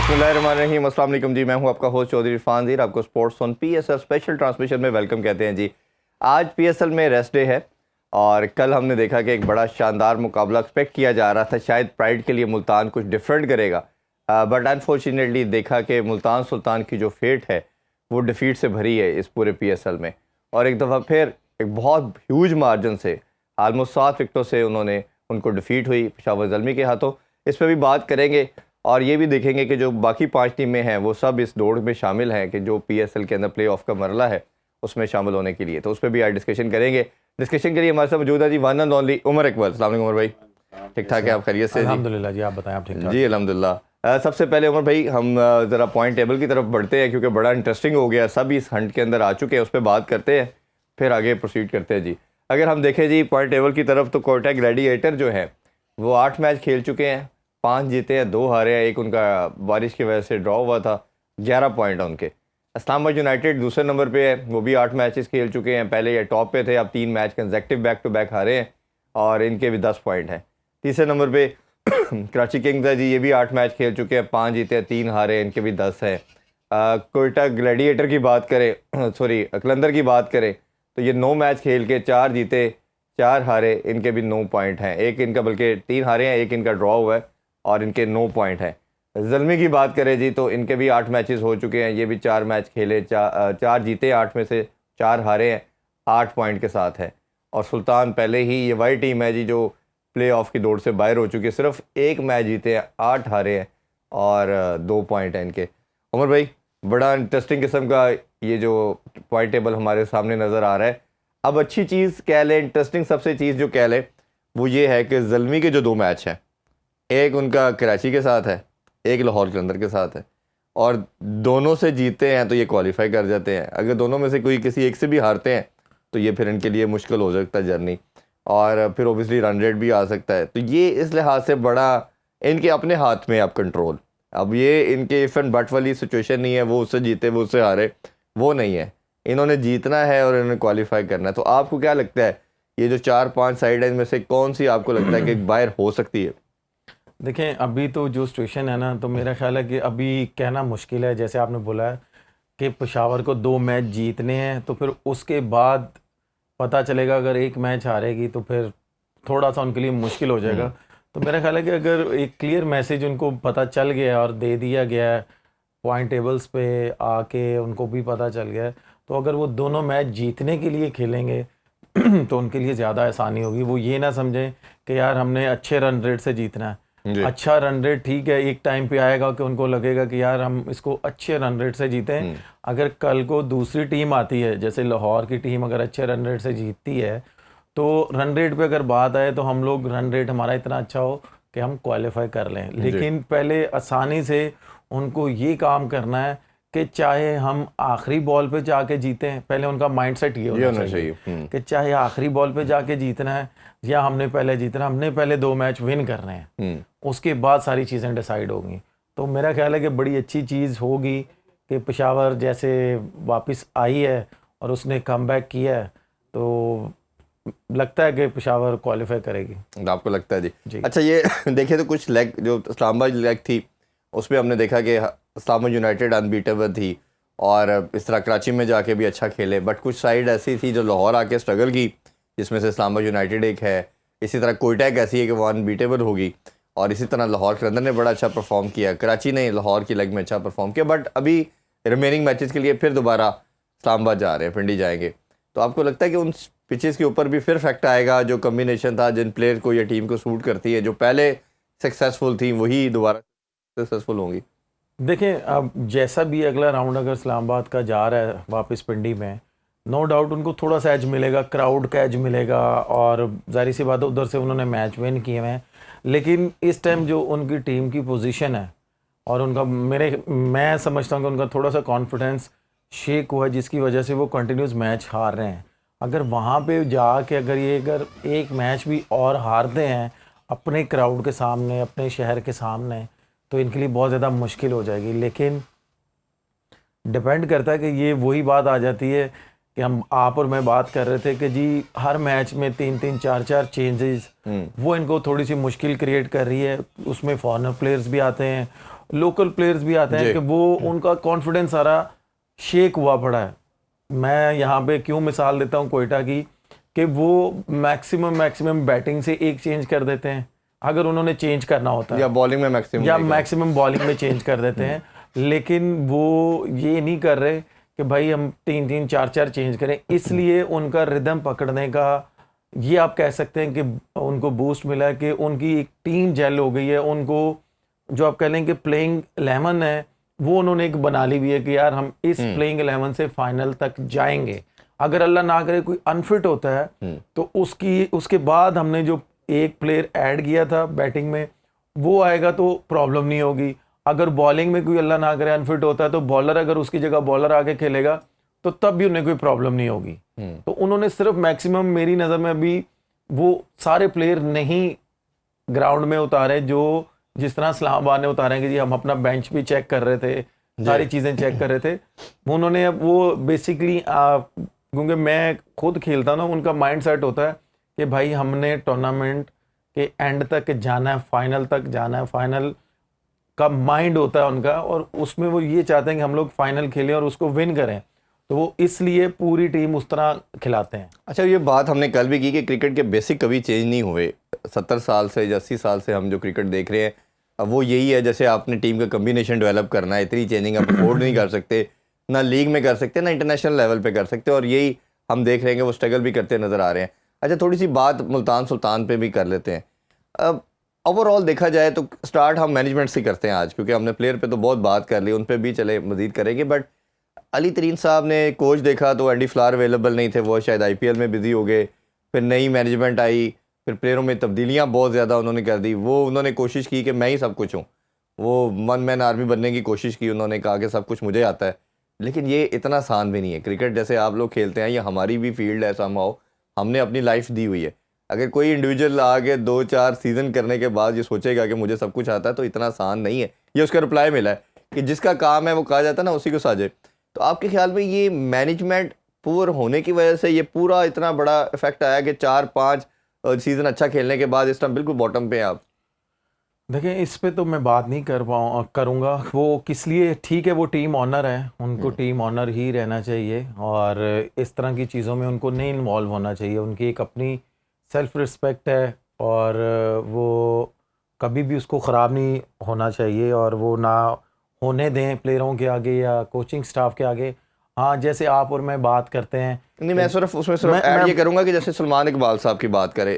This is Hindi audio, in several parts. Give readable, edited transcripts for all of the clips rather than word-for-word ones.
बिस्मिल्लाहिर्रहमानिर्रहीम। अस्सलाम वालेकुम जी, मैं हूं आपका होस्ट चौधरी इरफान ज़ीर। आपको sports on PSL special transmission में वेलकम कहते हैं जी। आज पीएसएल में रेस्ट डे है और कल हमने देखा कि एक बड़ा शानदार मुकाबला एक्सपेक्ट किया जा रहा था, शायद प्राइड के लिए मुल्तान कुछ डिफरेंट करेगा, बट अनफॉर्चुनेटली देखा कि मुल्तान सुल्तान की जो फेट है वो डिफीट से भरी है इस पूरे पीएसएल में। और एक दफ़ा फिर एक बहुत ह्यूज मार्जिन से आलमोस्ट 7 विकेटों से उनको डिफीट हुई पेशावर ज़ल्मी के हाथों। इस पर भी बात करेंगे और ये भी देखेंगे कि जो बाकी 5 टीमें हैं वो सब इस दौड़ में शामिल हैं कि जो पीएसएल के अंदर प्ले ऑफ का मरला है उसमें शामिल होने के लिए, तो उस पर भी आज डिस्कशन करेंगे। डिस्कशन के लिए हमारे साथ मौजूद है जी one and only Umar Iqbal. अस्सलाम वालेकुम उमर भाई, ठीक ठाक है? आप खैरियत से? अल्हम्दुलिल्लाह जी, आप बताएं आप ठीक ठाक? जी अल्हम्दुलिल्लाह। सबसे पहले उमर भाई हम ज़रा पॉइंट टेबल की तरफ बढ़ते हैं क्योंकि बड़ा इंटरेस्टिंग हो गया, सब इस हंट के अंदर आ चुके हैं, उस पर बात करते हैं फिर आगे प्रोसीड करते हैं जी। अगर हम देखें जी पॉइंट टेबल की तरफ तो कोयटा ग्लैडिएटर जो है वो 8 मैच खेल चुके हैं, 5 जीते हैं, 2 हारे हैं, एक उनका बारिश की वजह से ड्रॉ हुआ था, 11 पॉइंट है उनके। इस्लामाबाद यूनाइटेड दूसरे नंबर पे है, वो भी 8 मैचेस खेल चुके हैं, पहले ये टॉप पे थे, अब 3 match consecutive back to back हारे हैं और इनके भी 10 पॉइंट हैं। तीसरे नंबर पे कराची किंग्स है जी, ये भी 8 मैच खेल चुके हैं, 5 जीते हैं, 3 हारे, इनके भी 10 हैं। कोयटा ग्लैडिएटर की बात करें सॉरी कलंदर की बात करें तो ये 9 मैच खेल के 4 जीते 4 हारे, इनके भी 9 पॉइंट हैं, एक इनका बल्कि 3 हारे हैं, एक इनका ड्रॉ हुआ है और इनके 9 पॉइंट हैं। ज़ल्मी की बात करें जी तो इनके भी 8 मैचेस हो चुके हैं, ये भी 4 मैच खेले, 4 जीते 8 में से 4 हारे हैं, 8 पॉइंट के साथ है। और सुल्तान पहले ही ये वही टीम है जी जो प्ले ऑफ की दौड़ से बाहर हो चुकी है, सिर्फ 1 मैच जीते हैं, 8 हारे हैं और 2 पॉइंट हैं इनके। उमर भाई बड़ा इंटरेस्टिंग किस्म का ये जो पॉइंट टेबल हमारे सामने नज़र आ रहा है। अब अच्छी चीज़ कह लें, इंटरेस्टिंग सबसे चीज़ जो कह लें वो ये है कि ज़ल्मी के जो 2 मैच हैं, एक उनका कराची के साथ है, एक लाहौर कलंदर के साथ है, और दोनों से जीते हैं तो ये क्वालिफाई कर जाते हैं। अगर दोनों में से कोई किसी एक से भी हारते हैं तो ये फिर इनके लिए मुश्किल हो सकता है जर्नी, और फिर ओबियसली रन रेट भी आ सकता है। तो ये इस लिहाज से बड़ा इनके अपने हाथ में अब कंट्रोल, अब ये इनके इफ़ एंड बट वाली सिचुएशन नहीं है, वो उससे जीते वो उससे हारे, वो नहीं है, इन्होंने जीतना है और इन्होंने क्वालिफाई करना है। तो आपको क्या लगता है ये जो 4-5 साइड है इनमें से कौन सी आपको लगता है कि बाहर हो सकती है? देखें अभी तो जो सिचुएशन है ना, तो मेरा ख्याल है कि अभी कहना मुश्किल है। जैसे आपने बोला है कि पेशावर को 2 मैच जीतने हैं, तो फिर उसके बाद पता चलेगा, अगर एक मैच हारेगी तो फिर थोड़ा सा उनके लिए मुश्किल हो जाएगा। तो मेरा ख्याल है कि अगर एक क्लियर मैसेज उनको पता चल गया और दे दिया गया है, पॉइंट टेबल्स पे आके उनको भी पता चल गया है, तो अगर वो दोनों मैच जीतने के लिए खेलेंगे तो उनके लिए ज़्यादा आसानी होगी। वो ये ना समझें कि यार हमने अच्छे रन रेट से जीतना है। अच्छा रन रेट ठीक है, एक टाइम पे आएगा कि उनको लगेगा कि यार हम इसको अच्छे रन रेट से जीतें। अगर कल को दूसरी टीम आती है, जैसे लाहौर की टीम अगर अच्छे रन रेट से जीतती है, तो रन रेट पे अगर बात आए तो हम लोग रन रेट हमारा इतना अच्छा हो कि हम क्वालिफाई कर लें। लेकिन पहले आसानी से उनको ये काम करना है कि चाहे हम आखिरी बॉल पे जाके जीतें, पहले उनका माइंडसेट ये होना चाहिए कि चाहे आखिरी बॉल पे जाके जीतना है या हमने पहले जीतना, हमने पहले 2 मैच विन करने हैं, उसके बाद सारी चीज़ें डिसाइड होंगी। तो मेरा ख्याल है कि बड़ी अच्छी चीज़ होगी कि पेशावर जैसे वापस आई है और उसने कमबैक किया है, तो लगता है कि पेशावर क्वालिफाई करेगी। आपको लगता है जी? अच्छा ये देखिए तो कुछ लेग जो इस्लामाबाद लेग थी उसमें हमने देखा कि इस्लामाबाद यूनाइटेड अनबीटेबल थी और इस तरह कराची में जाके भी अच्छा खेले, बट कुछ साइड ऐसी थी जो लाहौर आके स्ट्रगल की, जिसमें से इस्लामाबाद यूनाइटेड एक है, इसी तरह कोयटा एक ऐसी है कि वो अनबीटेबल होगी, और इसी तरह लाहौर कलंदर ने बड़ा अच्छा परफॉर्म किया, कराची ने लाहौर की लेग में अच्छा परफॉर्म किया, बट अभी रिमेनिंग मैचेस के लिए फिर दोबारा इस्लामाबाद जा रहे हैं, पिंडी जाएंगे। तो आपको लगता है कि उन पिचेस के ऊपर भी फिर फैक्ट आएगा, जो कम्बिनेशन था जिन प्लेयर को ये टीम को सूट करती है, जो पहले सक्सेसफुल थी वही दोबारा सक्सेसफुल होंगी? देखें अब जैसा भी अगला राउंड अगर इस्लामाबाद का जा रहा है वापस पिंडी में, नो डाउट उनको थोड़ा सा एज मिलेगा, क्राउड का एज मिलेगा, और जाहिर सी बात है उधर से उन्होंने मैच विन किए हैं। लेकिन इस टाइम जो उनकी टीम की पोजीशन है और उनका मैं समझता हूँ कि उनका थोड़ा सा कॉन्फिडेंस शेक हुआ है, जिसकी वजह से वो कंटिन्यूस मैच हार रहे हैं। अगर वहाँ पे जाके अगर एक मैच भी और हारते हैं अपने क्राउड के सामने, अपने शहर के सामने, तो इनके लिए बहुत ज़्यादा मुश्किल हो जाएगी। लेकिन डिपेंड करता है कि ये वही बात आ जाती है कि हम आप और मैं बात कर रहे थे कि जी हर मैच में 3-3 4-4 चेंजेस, वो इनको थोड़ी सी मुश्किल क्रिएट कर रही है। उसमें फॉरेनर प्लेयर्स भी आते हैं, लोकल प्लेयर्स भी आते हैं कि वो उनका कॉन्फिडेंस सारा शेक हुआ पड़ा है। मैं यहाँ पे क्यों मिसाल देता हूँ कोयटा की, कि वो मैक्सिमम बैटिंग से एक चेंज कर देते हैं अगर उन्होंने चेंज करना होता है, या बॉलिंग में मैक्सिमम बॉलिंग में चेंज कर देते हैं, लेकिन वो ये नहीं कर रहे कि भाई हम 3 4 चेंज करें। इसलिए उनका रिदम पकड़ने का ये आप कह सकते हैं कि उनको बूस्ट मिला है, कि उनकी एक टीम जेल हो गई है। उनको जो आप कह लें कि प्लेइंग 11 है वो उन्होंने एक बना ली हुई है कि यार हम इस प्लेइंग 11 से फाइनल तक जाएंगे। अगर अल्लाह ना करे कोई अनफिट होता है तो उसके बाद हमने जो एक प्लेयर ऐड किया था बैटिंग में वो आएगा तो प्रॉब्लम नहीं होगी। अगर बॉलिंग में कोई अल्लाह ना करे अनफिट होता है तो बॉलर, अगर उसकी जगह बॉलर आके खेलेगा तो तब भी उन्हें कोई प्रॉब्लम नहीं होगी। तो उन्होंने सिर्फ मैक्सिमम, मेरी नज़र में अभी वो सारे प्लेयर नहीं ग्राउंड में उतारे जो जिस तरह इस्लामाबाद ने उतारे कि जी हम अपना बेंच भी चेक कर रहे थे, सारी चीज़ें चेक कर रहे थे। उन्होंने अब वो बेसिकली, क्योंकि मैं खुद खेलता हूँ ना, उनका माइंड सेट होता है कि भाई हमने टूर्नामेंट के एंड तक जाना है, फाइनल तक जाना है, फाइनल का माइंड होता है उनका, और उसमें वो ये चाहते हैं कि हम लोग फाइनल खेलें और उसको विन करें। तो वो इसलिए पूरी टीम उस तरह खिलाते हैं। अच्छा, ये बात हमने कल भी की कि क्रिकेट के बेसिक कभी चेंज नहीं हुए। 70 साल से या 80 साल से हम जो क्रिकेट देख रहे हैं अब वो यही है। जैसे आपने टीम का कम्बिनेशन डेवलप करना है, इतनी चेंजिंग आप अफोर्ड नहीं कर सकते, ना लीग में कर सकते, ना इंटरनेशनल लेवल पे कर सकते, और यही हम देख रहे हैं कि वो स्ट्रगल भी करते नज़र आ रहे हैं। अच्छा, थोड़ी सी बात मुल्तान सुल्तान पे भी कर लेते हैं। अब ओवरऑल देखा जाए तो स्टार्ट हम मैनेजमेंट से करते हैं आज, क्योंकि हमने प्लेयर पे तो बहुत बात कर ली, उन पे भी चले मज़ीद करेंगे। बट अली तरीन साहब ने कोच देखा तो एंडी फ्लावर अवेलेबल नहीं थे, वो शायद IPL में बिजी हो गए। फिर नई मैनेजमेंट आई, फिर प्लेयरों में तब्दीलियाँ बहुत ज़्यादा उन्होंने कर दी। वो उन्होंने कोशिश की कि मैं ही सब कुछ हूँ, वो वन मैन आर्मी बनने की कोशिश की। उन्होंने कहा कि सब कुछ मुझे आता है, लेकिन ये इतना आसान भी नहीं है। क्रिकेट जैसे आप लोग खेलते हैं, ये हमारी भी फील्ड है, समहाउ हमने अपनी लाइफ दी हुई है। अगर कोई इंडिविजुअल आगे 2-4 सीज़न करने के बाद ये सोचेगा कि मुझे सब कुछ आता है, तो इतना आसान नहीं है। ये उसका रिप्लाई मिला है कि जिसका काम है वो कहा जाता है ना, उसी को साजे। तो आपके ख्याल में ये मैनेजमेंट पुअर होने की वजह से ये पूरा इतना बड़ा इफेक्ट आया कि 4-5 सीज़न अच्छा खेलने के बाद इस टाइम बिल्कुल बॉटम पे हैं आप? देखिए, इस पे तो मैं बात नहीं करूँगा। वो किस लिए, ठीक है वो टीम ऑनर है, उनको टीम ऑनर ही रहना चाहिए और इस तरह की चीज़ों में उनको नहीं इन्वॉल्व होना चाहिए। उनकी एक अपनी सेल्फ रिस्पेक्ट है और वो कभी भी उसको ख़राब नहीं होना चाहिए और वो ना होने दें प्लेयरों के आगे या कोचिंग स्टाफ के आगे। हाँ, जैसे आप और मैं बात करते हैं, नहीं, मैं सिर्फ उसमें सिर्फ ऐड ये करूँगा कि जैसे सलमान इकबाल साहब की बात करें,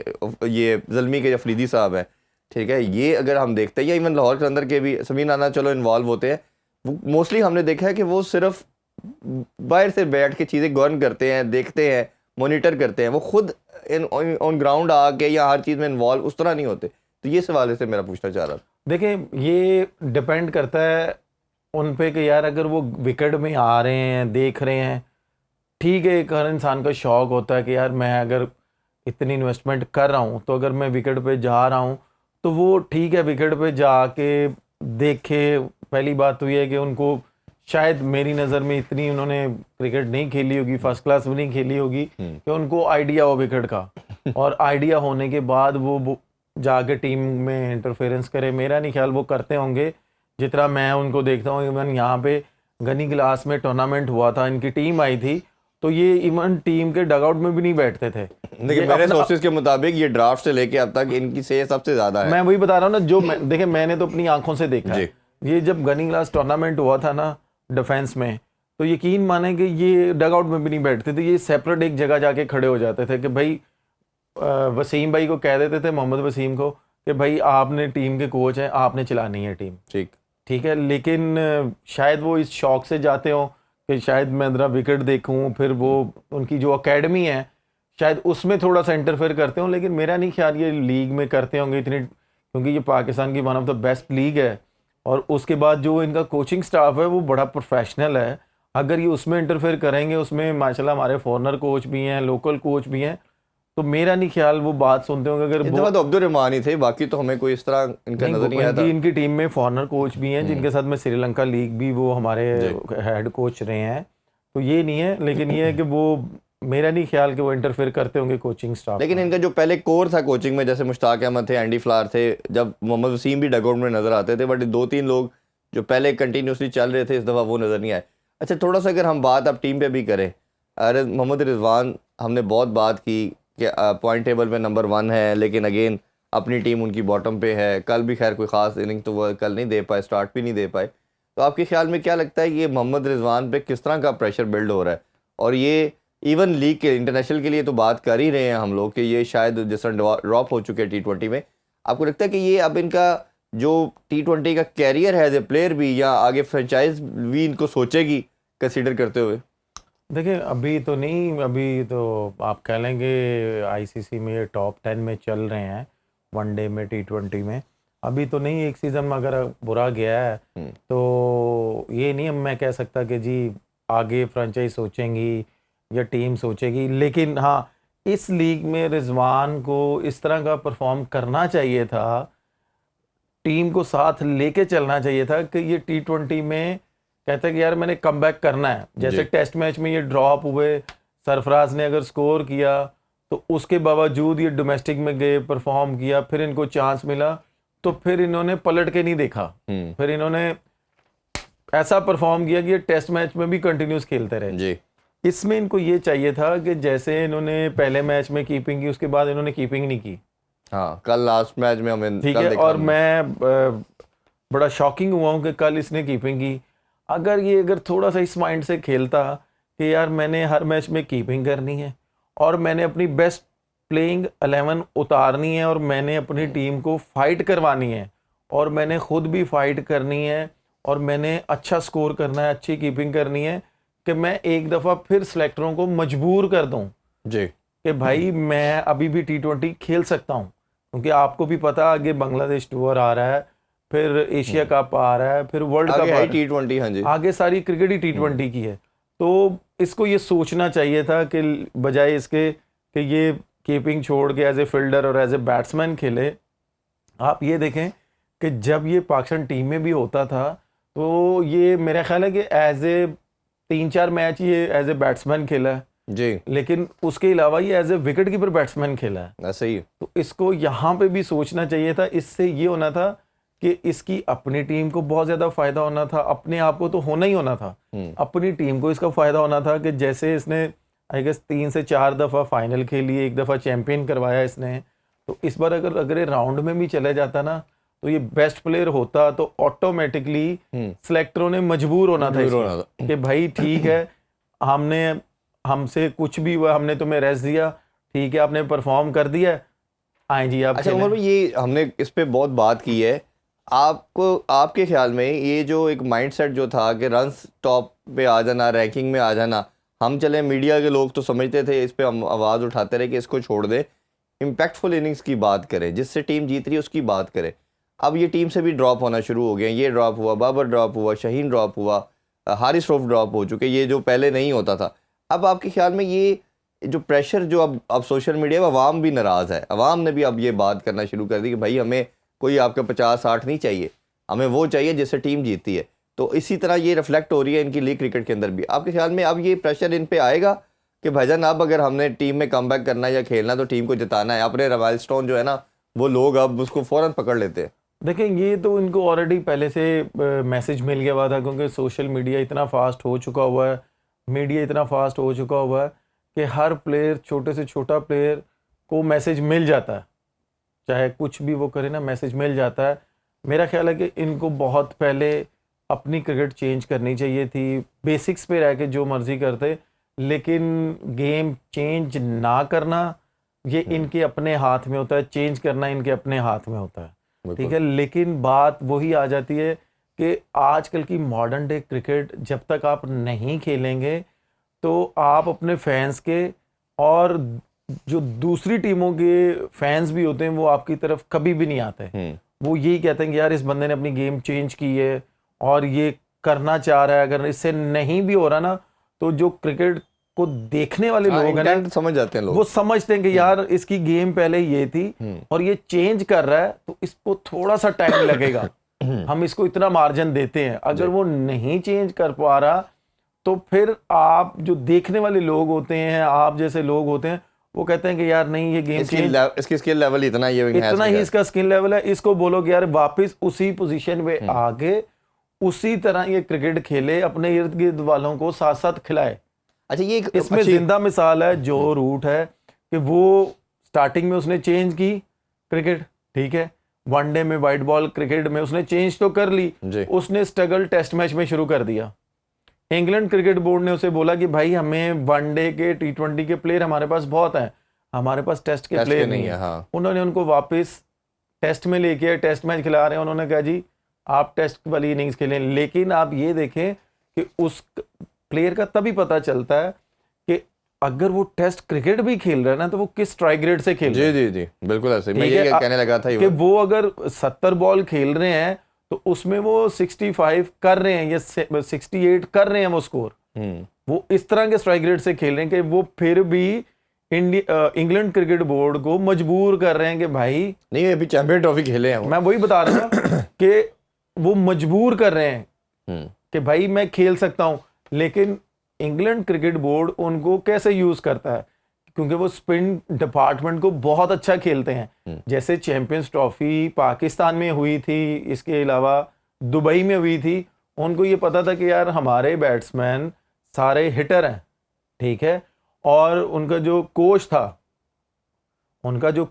ये ज़ल्मी के अफरीदी साहब हैं, ठीक है, ये अगर हम देखते हैं, या इवन लाहौर के अंदर के भी समीर नाना चलो इन्वॉल्व होते हैं, वो मोस्टली हमने देखा है कि वो सिर्फ बाहर से बैठ के चीज़ें गवर्न करते हैं, देखते हैं, मॉनिटर करते हैं। वो खुद ऑन ग्राउंड आके या हर चीज़ में इन्वॉल्व उस तरह नहीं होते। तो ये सवाल से मेरा पूछना चाह रहा था। देखिए, ये डिपेंड करता है उन पे कि यार अगर वो विकेट में आ रहे हैं, देख रहे हैं, ठीक है, एक हर इंसान का शौक़ होता है कि यार मैं अगर इतनी इन्वेस्टमेंट कर रहा हूँ तो अगर मैं विकेट पे जा रहा हूँ तो वो ठीक है, विकेट पे जाके देखे। पहली बात तो ये है कि उनको शायद मेरी नज़र में इतनी उन्होंने क्रिकेट नहीं खेली होगी, फर्स्ट क्लास भी नहीं खेली होगी कि उनको आइडिया हो विकेट का, और आइडिया होने के बाद वो जाके टीम में इंटरफेरेंस करे। मेरा नहीं ख्याल वो करते होंगे, जितना मैं उनको देखता हूँ। इवन यहाँ पे गनी क्लास में टूर्नामेंट हुआ था, इनकी टीम आई थी, तो ये इवन टीम के डगआउट में भी नहीं बैठते थे। लेकिन मेरे सोर्सेज के मुताबिक ये ड्राफ्ट से लेके अब तक इनकी से सबसे ज़्यादा है। मैं वही बता रहा हूँ ना, जो देखे मैंने तो अपनी आंखों से देखा है। ये जब गनी क्लास टूर्नामेंट हुआ था ना डिफेंस में, तो यकीन माने कि ये डगआउट में भी नहीं बैठते थे, ये सेपरेट एक जगह जाके खड़े हो जाते थे कि भाई वसीम भाई को कह देते थे, मोहम्मद वसीम को, कि भाई आपने टीम के कोच हैं, आपने चलानी है टीम, ठीक है। लेकिन शायद वो इस शौक से जाते हो कि शायद मैं ज़रा विकेट देखूं, फिर वो उनकी जो अकेडमी है शायद उसमें थोड़ा सा इंटरफेयर करते हो। लेकिन मेरा नहीं ख्याल ये लीग में करते होंगे इतनी, क्योंकि ये पाकिस्तान की one of the best league है और उसके बाद जो इनका कोचिंग स्टाफ है वो बड़ा प्रोफेशनल है। अगर ये उसमें इंटरफेयर करेंगे, उसमें माशाल्लाह हमारे फॉरनर कोच भी हैं, लोकल कोच भी हैं, तो मेरा नहीं ख्याल वो बात सुनते होंगे। अगर तो अब्दुल रहमान ही थे, बाकी तो हमें कोई इस तरह इनका नजर नहीं आता। इनकी टीम में फॉरनर कोच भी हैं जिनके साथ में श्रीलंका लीग भी वो हमारे हेड कोच रहे हैं, तो ये नहीं है। लेकिन ये है कि वो मेरा नहीं ख्याल कि वो इंटरफेयर करते होंगे कोचिंग स्टाफ। लेकिन इनका जो पहले कोर था कोचिंग में, जैसे मुश्ताक अहमद थे, एंडी फ्लावर थे, जब मोहम्मद वसीम भी डगआउट में नजर आते थे, बट 2-3 लोग जो पहले कंटिन्यूसली चल रहे थे इस दफ़ा वो नज़र नहीं आए। अच्छा, थोड़ा सा अगर हम बात अब टीम पे भी करें, अरे मोहम्मद रिजवान, हमने बहुत बात की कि पॉइंट टेबल पे नंबर 1 है, लेकिन अगेन अपनी टीम उनकी बॉटम पे है। कल भी खैर कोई ख़ास इनिंग तो वो कल नहीं दे पाए, स्टार्ट भी नहीं दे पाए। तो आपके ख्याल में क्या लगता है ये मोहम्मद रिजवान पे किस तरह का प्रेशर बिल्ड हो रहा है? और ये इवन लीग के इंटरनेशनल के लिए तो बात कर ही रहे हैं हम लोग कि ये शायद जिस तरह ड्रॉप हो चुके हैं T20 में, आपको लगता है कि ये अब इनका जो T20 का कैरियर है एज ए प्लेयर भी, या आगे फ्रेंचाइज भी इनको सोचेगी कंसीडर करते हुए? देखिए अभी तो नहीं, अभी तो आप कह लेंगे आईसीसी में ये टॉप 10 में चल रहे हैं, वनडे में, T20 में। अभी तो नहीं, एक सीज़न में अगर बुरा गया है तो ये नहीं मैं कह सकता कि जी आगे फ्रेंचाइज सोचेंगी या टीम सोचेगी। लेकिन हाँ, इस लीग में रिजवान को इस तरह का परफॉर्म करना चाहिए था, टीम को साथ लेके चलना चाहिए था कि ये T20 में कहते हैं कि यार मैंने कमबैक करना है। जैसे टेस्ट मैच में ये ड्रॉप हुए, सरफराज ने अगर स्कोर किया तो उसके बावजूद ये डोमेस्टिक में गए, परफॉर्म किया, फिर इनको चांस मिला तो फिर इन्होंने पलट के नहीं देखा, फिर इन्होंने ऐसा परफॉर्म किया कि ये टेस्ट मैच में भी कंटिन्यूस खेलते रहे जी। इसमें इनको ये चाहिए था कि जैसे इन्होंने पहले मैच में कीपिंग की, उसके बाद इन्होंने कीपिंग नहीं की। हाँ, कल लास्ट मैच में हमें ठीक कल है, देखा और हमने। मैं बड़ा शॉकिंग हुआ हूँ कि कल इसने कीपिंग की। अगर थोड़ा सा इस माइंड से खेलता कि यार मैंने हर मैच में कीपिंग करनी है और मैंने अपनी बेस्ट प्लेइंग 11 उतारनी है और मैंने अपनी टीम को फाइट करवानी है और मैंने खुद भी फाइट करनी है और मैंने अच्छा स्कोर करना है, अच्छी कीपिंग करनी है, कि मैं एक दफ़ा फिर सेलेक्टरों को मजबूर कर दूं जी कि भाई मैं अभी भी T20 खेल सकता हूं। क्योंकि आपको भी पता आगे बांग्लादेश टूर आ रहा है, फिर एशिया कप आ रहा है, फिर वर्ल्ड कप आगे आ है रहा है, T20। हाँ जी। आगे सारी क्रिकेट ही T20 की है। तो इसको ये सोचना चाहिए था कि बजाय इसके कि ये कीपिंग छोड़ के एज ए फील्डर और एज ए बैट्समैन खेले। आप ये देखें कि जब ये पाकिस्तान टीम में भी होता था तो ये मेरा ख्याल है कि एज ए 3-4 मैच ये एज ए बैट्समैन खेला है, जी, लेकिन उसके अलावा ये as a wicket keeper batsman खेला है। ऐसा ही है। तो इसको यहाँ पे भी सोचना चाहिए था। इससे ये होना था कि इसकी अपनी टीम को बहुत ज़्यादा फ़ायदा होना था, अपने आप को तो होना ही होना था, अपनी टीम को इसका फ़ायदा होना था कि जैसे इसने आई गेस 3 से 4 दफ़ा फाइनल खेली, एक दफ़ा चैंपियन करवाया इसने, तो इस बार अगर ये राउंड में भी चले जाता ना तो ये बेस्ट प्लेयर होता तो ऑटोमेटिकली सेलेक्टरों ने मजबूर होना था इसमें कि भाई ठीक है, हमसे कुछ भी हुआ, हमने तुम्हें रेस्ट दिया, ठीक है, आपने परफॉर्म कर दिया, आए जी आप अच्छा खेलें। उमर भाई, ये हमने इस पे बहुत बात की है। आपको, आपके ख्याल में ये जो एक माइंडसेट जो था कि रन्स टॉप पे आ जाना, रैंकिंग में आ जाना, हम चले मीडिया के लोग तो समझते थे, इस पे हम आवाज़ उठाते रहे कि इसको छोड़ दे, इम्पैक्टफुल इनिंग्स की बात करें, जिससे टीम जीत रही है उसकी बात करें। अब ये टीम से भी ड्रॉप होना शुरू हो गए हैं। ये ड्रॉप हुआ, बाबर ड्रॉप हुआ, शाहीन ड्रॉप हुआ, हारिस रऊफ ड्रॉप हो चुके, ये जो पहले नहीं होता था। अब आपके ख्याल में ये जो प्रेशर जो अब सोशल मीडिया में, अवाम भी नाराज़ है, अवाम ने भी अब ये बात करना शुरू कर दी कि भाई हमें कोई आपका 50-60 नहीं चाहिए, हमें वो चाहिए जिससे टीम जीतती है। तो इसी तरह ये रिफ्लेक्ट हो रही है इनकी लीग क्रिकेट के अंदर भी। आपके ख्याल में अब ये प्रेशर इन पे आएगा कि भाईजान अब अगर हमने टीम में कमबैक करना है या खेलना तो टीम को जिताना है, अपने माइलस्टोन जो है ना वो लोग अब उसको फ़ौरन पकड़ लेते हैं? देखें, ये तो इनको ऑलरेडी पहले से मैसेज मिल गया हुआ था, क्योंकि सोशल मीडिया इतना फास्ट हो चुका हुआ है, मीडिया इतना फास्ट हो चुका हुआ है कि हर प्लेयर, छोटे से छोटा प्लेयर को मैसेज मिल जाता है, चाहे कुछ भी वो करे ना, मैसेज मिल जाता है। मेरा ख्याल है कि इनको बहुत पहले अपनी क्रिकेट चेंज करनी चाहिए थी, बेसिक्स पे रह के जो मर्जी करते, लेकिन गेम चेंज ना करना ये इनके अपने हाथ में होता है, चेंज करना इनके अपने हाथ में होता है, ठीक है। लेकिन बात वही आ जाती है कि आजकल की मॉडर्न डे क्रिकेट जब तक आप नहीं खेलेंगे तो आप अपने फैंस के और जो दूसरी टीमों के फैंस भी होते हैं वो आपकी तरफ कभी भी नहीं आते। वो यही कहते हैं कि यार इस बंदे ने अपनी गेम चेंज की है और ये करना चाह रहा है, अगर इससे नहीं भी हो रहा ना तो जो क्रिकेट को देखने वाले लोग हैं ना, समझ जाते हैं लोग, वो समझते हैं कि यार इसकी गेम पहले ये थी और ये चेंज कर रहा है तो इसको थोड़ा सा टाइम लगेगा, हम इसको इतना मार्जिन देते हैं। अगर वो नहीं चेंज कर पा रहा तो फिर आप जो देखने वाले लोग होते हैं, आप जैसे लोग होते हैं, वो कहते हैं कि यार नहीं ये गेम इसकी स्किल लेवल इतना ही इसका स्किल लेवल है, इसको बोलो कि यार वापस उसी पोजीशन पे आके उसी तरह ये क्रिकेट खेले, अपने इर्द गिर्द वालों को साथ साथ खिलाए। अच्छा, ये एक इसमें जिंदा मिसाल है जो रूट है कि वो स्टार्टिंग में उसने चेंज की क्रिकेट, ठीक है, वनडे में वाइट बॉल क्रिकेट में उसने चेंज तो कर ली, जी। उसने स्ट्रगल टेस्ट मैच में शुरू कर दिया। इंग्लैंड क्रिकेट बोर्ड ने उसे बोला कि भाई हमें वनडे के T20 के प्लेयर हमारे पास बहुत हैं, हमारे पास टेस्ट के प्लेयर नहीं है। हाँ। उन्होंने उनको वापस टेस्ट में लेके टेस्ट मैच खिला रहे हैं। उन्होंने कहा जी आप टेस्ट वाली इनिंग्स खेलें, लेकिन आप ये देखें कि उस प्लेयर का तभी पता चलता है कि अगर वो टेस्ट क्रिकेट भी खेल रहा है ना तो वो किस स्ट्राइक रेट से खेल रहा है। जी जी जी, बिल्कुल ऐसे मैं ठीक ये है, कहने लगा था कि वो अगर 70 बॉल खेल रहे हैं तो उसमें वो 65 कर रहे हैं या 68 कर रहे हैं वो स्कोर, वो इस तरह के स्ट्राइक रेट से खेल रहे हैं कि वो फिर भी इंग्लैंड क्रिकेट बोर्ड को मजबूर कर रहे हैं कि भाई नहीं, अभी चैंपियन ट्रॉफी खेले हैं वो। मैं वही बता रहा हूँ कि वो मजबूर कर रहे हैं कि भाई मैं खेल सकता हूं, लेकिन इंग्लैंड क्रिकेट बोर्ड उनको कैसे यूज करता है, क्योंकि वो स्पिन डिपार्टमेंट को बहुत अच्छा खेलते हैं। जैसे चैंपियंस ट्रॉफी पाकिस्तान में हुई थी, इसके अलावा दुबई में हुई थी, उनको ये पता था कि यार हमारे बैट्समैन सारे हिटर हैं, ठीक है, और उनका जो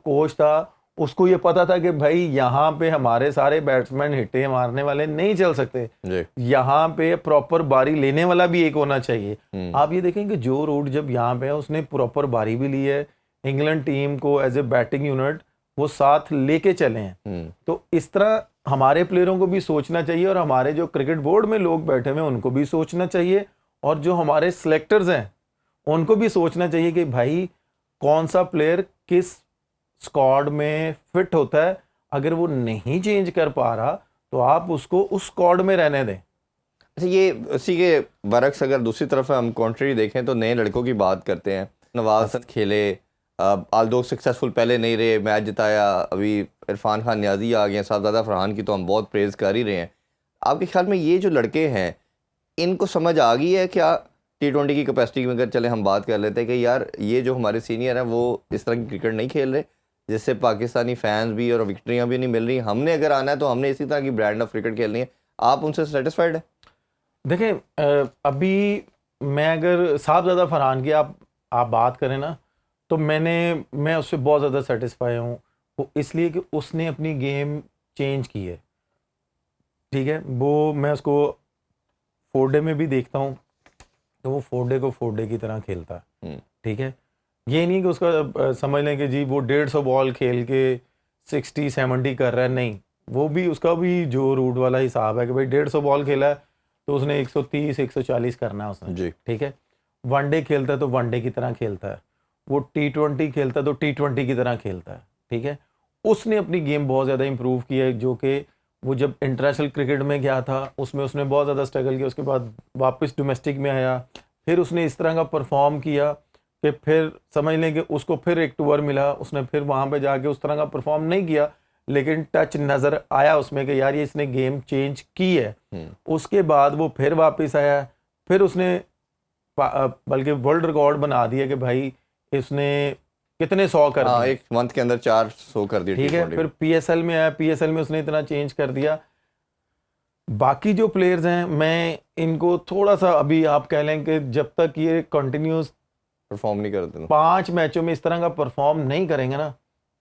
कोच था उसको ये पता था कि भाई यहाँ पे हमारे सारे बैट्समैन हिटे मारने वाले नहीं चल सकते, यहाँ पे प्रॉपर बारी लेने वाला भी एक होना चाहिए। आप ये देखें कि जो रूट जब यहाँ पे है उसने प्रॉपर बारी भी ली है, इंग्लैंड टीम को एज ए बैटिंग यूनिट वो साथ लेके चले हैं। तो इस तरह हमारे प्लेयरों को भी सोचना चाहिए और हमारे जो क्रिकेट बोर्ड में लोग बैठे हुए हैं उनको भी सोचना चाहिए, और जो हमारे सिलेक्टर्स हैं उनको भी सोचना चाहिए कि भाई कौन सा प्लेयर किस स्क्वाड में फिट होता है। अगर वो नहीं चेंज कर पा रहा तो आप उसको उस स्क्वाड में रहने दें। अच्छा, ये उसी के बरक्स अगर दूसरी तरफ हम कॉन्ट्री देखें तो नए लड़कों की बात करते हैं। नवाज हसन खेले, आल्दो सक्सेसफुल पहले नहीं रहे, मैच जिताया, अभी इरफान खान न्याजी आ गए, साहबजादा फरहान की तो हम बहुत प्रेज़ कर ही रहे हैं। आपके ख्याल में ये जो लड़के हैं इनको समझ आ गई है क्या T20 की कैपेसिटी में? अगर चले हम बात कर लेते हैं कि यार ये जो हमारे सीनियर हैं वो इस तरह की क्रिकेट नहीं खेल रहे जिससे पाकिस्तानी फैंस भी और विक्ट्रियाँ भी नहीं मिल रही, हमने अगर आना है तो हमने इसी तरह की ब्रांड ऑफ क्रिकेट खेलनी है। आप उनसे सेटिस्फाइड है? देखें, अभी मैं अगर साहबजादा फरहान की आप बात करें ना तो मैं उससे बहुत ज़्यादा सेटिस्फाई हूँ। वो इसलिए कि उसने अपनी गेम चेंज की है, ठीक है। वो मैं उसको 4डे में भी देखता हूँ तो वो 4डे को 4डे की तरह खेलता है, ठीक है। ये नहीं कि उसका समझ लें कि जी वो 150 बॉल खेल के 60-70 कर रहा है, नहीं, वो भी उसका भी जो रूट वाला हिसाब है कि भाई 150 बॉल खेला है तो उसने 130-140 करना है उसने, ठीक है। वनडे खेलता है तो वनडे की तरह खेलता है, वो T20 खेलता है तो T20 की तरह खेलता है, ठीक है। उसने अपनी गेम बहुत ज़्यादा इंप्रूव की है, जो कि वो जब इंटरनेशनल क्रिकेट में गया था उसमें उसने बहुत ज़्यादा स्ट्रगल किया, उसके बाद वापस डोमेस्टिक में आया, फिर उसने इस तरह का परफॉर्म किया कि फिर समझ लें कि उसको फिर एक टूर मिला, उसने फिर वहाँ पे जाके उस तरह का परफॉर्म नहीं किया, लेकिन टच नज़र आया उसमें कि यार ये इसने गेम चेंज की है। उसके बाद वो फिर वापस आया, फिर उसने बल्कि वर्ल्ड रिकॉर्ड बना दिया कि भाई इसने कितने 100 कर दिए, एक मंथ के अंदर 400 कर दिए, ठीक है। फिर PSL में आया, PSL में उसने इतना चेंज कर दिया। बाकी जो प्लेयर्स हैं मैं इनको थोड़ा सा अभी आप कह लें कि जब तक ये कंटिन्यूस परफॉर्म नहीं करते 5 मैचों में इस तरह का परफॉर्म नहीं करेंगे ना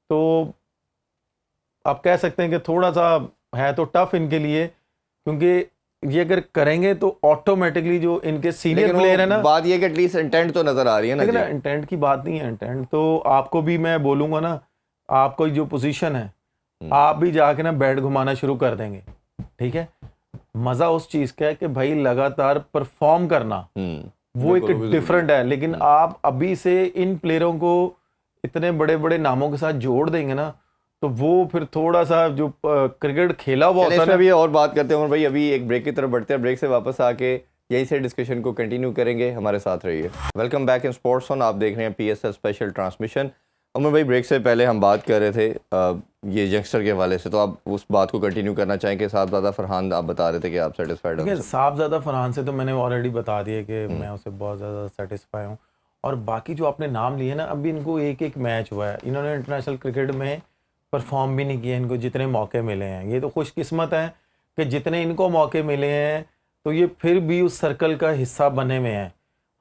तो आप कह सकते हैं कि थोड़ा सा है तो टफ इनके लिए, क्योंकि ये अगर करेंगे तो ऑटोमेटिकली जो इनके सीनियर प्लेयर है ना, बात ये कि एटलीस्ट इंटेंट तो नजर आ रही है ना। लेकिन इंटेंट की बात नहीं है, इंटेंट तो आपको भी मैं बोलूंगा ना, आपको जो पोजीशन है आप भी जाके ना बैट घुमाना शुरू कर देंगे, ठीक है। मजा उस चीज का है कि भाई लगातार परफॉर्म करना, वो एक डिफरेंट है। लेकिन आप अभी से इन प्लेयरों को इतने बड़े बड़े नामों के साथ जोड़ देंगे ना तो वो फिर थोड़ा सा जो क्रिकेट खेला हुआ होता है अभी और बात करते हैं भाई, अभी एक ब्रेक की तरफ बढ़ते हैं, ब्रेक से वापस आके यही से डिस्कशन को कंटिन्यू करेंगे। हमारे साथ रहिए। Welcome back in sports on, आप देख रहे हैं PSL स्पेशल ट्रांसमिशन। उमर भाई, ब्रेक से पहले हम बात कर रहे थे ये यंगस्टर के हवाले से, तो आप उस बात को कंटिन्यू करना चाहेंगे। साहबजादा फरहान आप बता रहे थे कि आप सेटिस्फाइड हो। साहबजादा फरहान से तो मैंने ऑलरेडी बता दिया कि मैं उससे बहुत ज़्यादा सेटिस्फाई हूँ। और बाकी जो आपने नाम लिए ना, अभी इनको एक एक मैच हुआ है, इन्होंने इंटरनेशनल क्रिकेट में परफॉर्म भी नहीं किया, इनको जितने मौके मिले हैं। ये तो खुशकिस्मत है कि जितने इनको मौके मिले हैं तो ये फिर भी उस सर्कल का हिस्सा बने हुए हैं।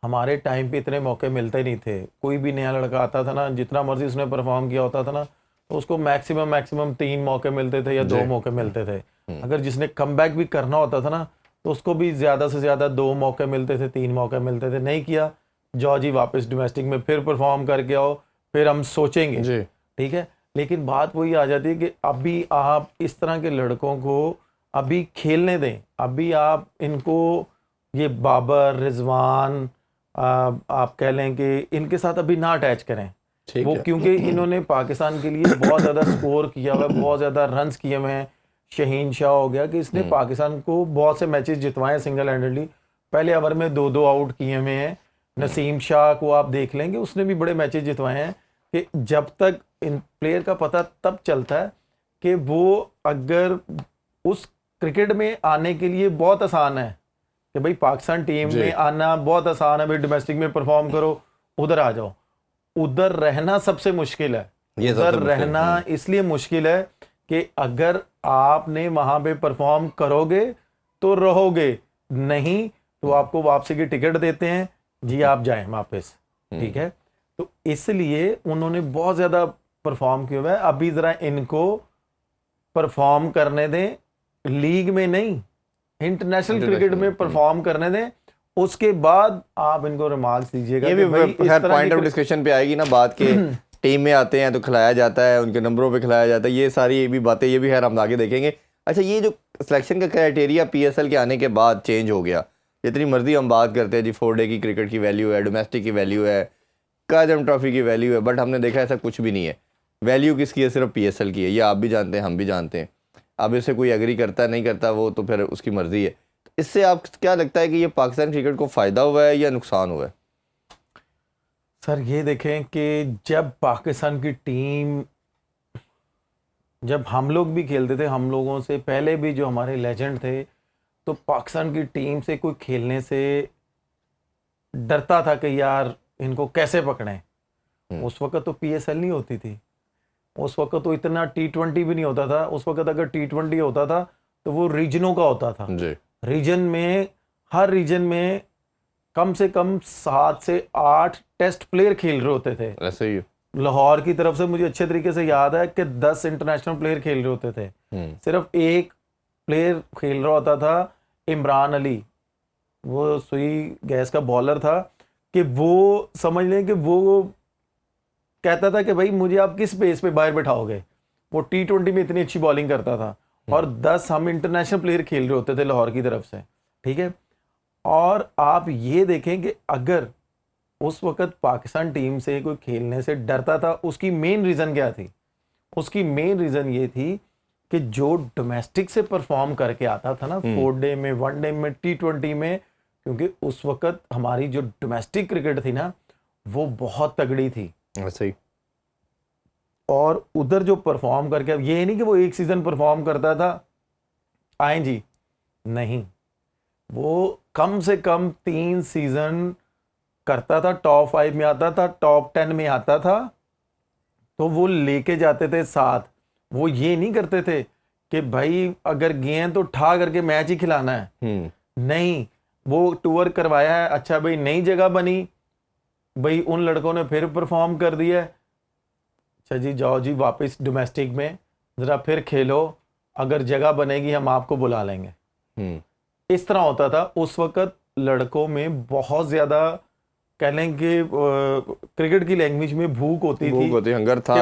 हमारे टाइम पे इतने मौके मिलते नहीं थे, कोई भी नया लड़का आता था ना, जितना मर्जी उसने परफॉर्म किया होता था ना, तो उसको मैक्सिमम 3 मौके मिलते थे या 2 मौके मिलते थे। अगर जिसने कमबैक भी करना होता था ना, तो उसको भी ज़्यादा से ज़्यादा 2 मौके मिलते थे, 3 मौके मिलते थे। नहीं किया, जाओ जी वापस डोमेस्टिक में फिर परफॉर्म करके आओ, फिर हम सोचेंगे। जी ठीक है, लेकिन बात वही आ जाती है कि अभी आप इस तरह के लड़कों को अभी खेलने दें। अभी आप इनको, ये बाबर, रिजवान, आप कह लें कि इनके साथ अभी ना अटैच करें। ठीक वो है। क्योंकि इन्होंने पाकिस्तान के लिए बहुत ज़्यादा स्कोर किया हुआ है, बहुत ज़्यादा रन्स किए हुए हैं। शहीन शाह हो गया कि इसने पाकिस्तान को बहुत से मैचेस जितवाए सिंगल हैंडेडली। पहले ओवर में 2-2 आउट किए हुए हैं। नसीम शाह को आप देख लेंगे, उसने भी बड़े मैचेस जितवाए हैं। कि जब तक इन प्लेयर का पता तब चलता है कि वो अगर उस क्रिकेट में आने के लिए बहुत आसान है कि भाई पाकिस्तान टीम में आना बहुत आसान है, भाई डोमेस्टिक में परफॉर्म करो, उधर आ जाओ। उधर रहना सबसे मुश्किल है। ये उधर सबसे मुश्किल रहना इसलिए मुश्किल है कि अगर आपने वहां पे परफॉर्म करोगे तो रहोगे, नहीं तो आपको वापसी की टिकट देते हैं जी, आप जाएं वापस। ठीक है, तो इसलिए उन्होंने बहुत ज्यादा परफॉर्म किया हुआ है। अभी जरा इनको परफॉर्म करने दें, लीग में नहीं, इंटरनेशनल क्रिकेट में परफॉर्म करने दें। उसके बाद आप इनको रिमार्क्स दीजिएगा। ये भी खैर पॉइंट ऑफ डिस्कशन पे आएगी ना बात के टीम में आते हैं तो खिलाया जाता है, उनके नंबरों पे खिलाया जाता है, ये सारी ये भी बातें, ये भी खैर हम आगे देखेंगे। अच्छा, ये जो सिलेक्शन का क्राइटेरिया पीएसएल के आने के बाद चेंज हो गया, जितनी मर्जी हम बात करते हैं जी 4 डे की क्रिकेट की वैल्यू है, डोमेस्टिक की वैल्यू है, काजम ट्रॉफी की वैल्यू है, बट हमने देखा ऐसा कुछ भी नहीं है। वैल्यू किसकी है? सिर्फ पीएसएल की है। ये आप भी जानते हैं, हम भी जानते हैं। अब इससे कोई एग्री करता है नहीं करता, वो तो फिर उसकी मर्जी है। इससे आप क्या लगता है कि ये पाकिस्तान क्रिकेट को फ़ायदा हुआ है या नुकसान हुआ है? सर ये देखें कि जब पाकिस्तान की टीम, जब हम लोग भी खेलते थे, हम लोगों से पहले भी जो हमारे लेजेंड थे, तो पाकिस्तान की टीम से कोई खेलने से डरता था कि यार इनको कैसे पकड़ें। उस वक्त तो पीएसएल नहीं होती थी, उस वक्त तो इतना T20 भी नहीं होता था। उस वक्त अगर T20 होता था तो वो रीजनों का होता था। जी रीजन में, हर रीजन में कम से कम 7 से 8 टेस्ट प्लेयर खेल रहे होते थे। ऐसे ही। लाहौर की तरफ से मुझे अच्छे तरीके से याद है कि 10 इंटरनेशनल प्लेयर खेल रहे होते थे। सिर्फ एक प्लेयर खेल रहा होता था, इमरान अली, वो सुई गैस का बॉलर था, कि वो समझ लें कि वो कहता था कि भाई मुझे आप किस बेस पे बाहर बैठाओगे। वो T20 में इतनी अच्छी बॉलिंग करता था, और 10 हम इंटरनेशनल प्लेयर खेल रहे होते थे लाहौर की तरफ से। ठीक है, और आप ये देखें कि अगर उस वक्त पाकिस्तान टीम से कोई खेलने से डरता था, उसकी मेन रीज़न क्या थी? उसकी मेन रीज़न ये थी कि जो डोमेस्टिक से परफॉर्म करके आता था ना, 4 डे में, 1 डे में, T20 में, क्योंकि उस वक्त हमारी जो डोमेस्टिक क्रिकेट थी ना, वो बहुत तगड़ी थी। ऐसे ही। और उधर जो परफॉर्म करके, अब ये नहीं कि वो एक सीज़न परफॉर्म करता था आए जी, नहीं, वो कम से कम 3 सीज़न करता था, टॉप 5 में आता था, टॉप 10 में आता था, तो वो लेके जाते थे साथ। वो ये नहीं करते थे कि भाई अगर गेंद तो ठा करके मैच ही खिलाना है। नहीं, वो टूर करवाया है, अच्छा भाई नई जगह बनी, भाई उन लड़कों ने फिर परफॉर्म कर दिया, अच्छा जी जाओ जी वापस डोमेस्टिक में ज़रा फिर खेलो, अगर जगह बनेगी हम आपको बुला लेंगे। इस तरह होता था उस वक्त। लड़कों में बहुत ज़्यादा कह लें कि क्रिकेट की लैंग्वेज में भूख होती थी, हंगर था,